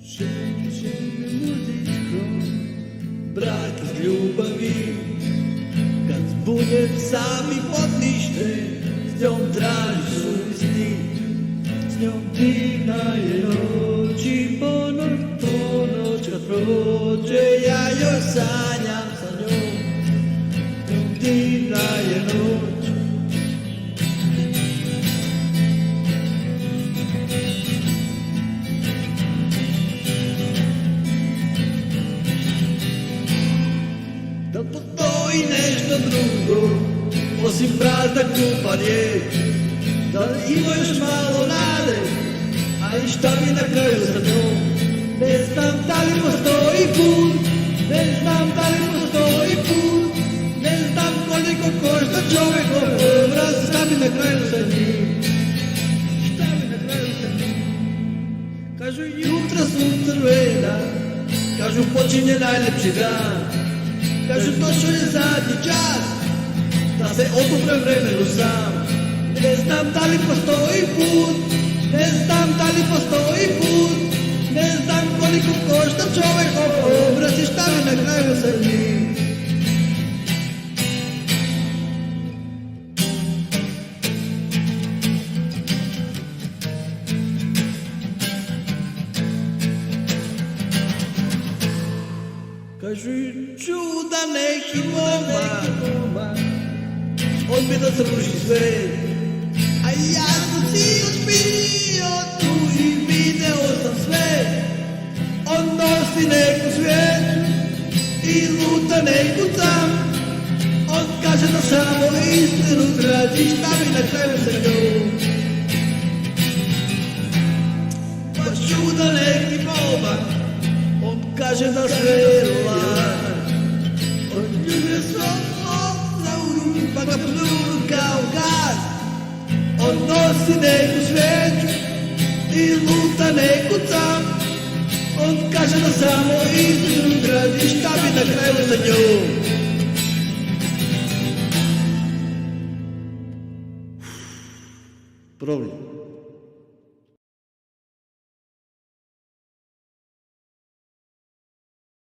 Wszędzie muzyczką, brak любови, kad budem sami podlišne, s njom traži svoj sni, s njom divnaje noći, ponoć kad prođe, ja joj sanjam sa njom, s njom divnaje noć. Da postoji nešto drugo, osim prazna glupa riječ, da li ima još malo nade, ali šta mi na kraju sa njom? Ne znam da li postoji put, ne znam da li postoji put, ne znam koliko košta čovjekov obraz, šta mi na kraju sa njim? Šta mi na kraju sa njim? Kažu jutra su crvena, kažu počinje najljepši dan, kažu došao je zadnji čas, da se odupre vremenu sam. Ne znam da li postoji put, ne znam da li postoji put, ne znam koliko košta čovjekov obraz i šta mi na kraju sa njim. Kažu čuda neki momak, on mi da sruši sve, a ja sam sinoć bio tu i video sam sve. On nosi neku svijeću i luta neku cam, on kaže da samo istinu traži, šta mi na kraju sa njom? Pa čuda neki momak, on kaže da sve je laž, on ljubje svog oca u ruku pa ga pljuju kao gaz. On nosi neku svijeću i luta neku cam, on kaže da samo istinu traži, šta bi na kraju za njom? Problem.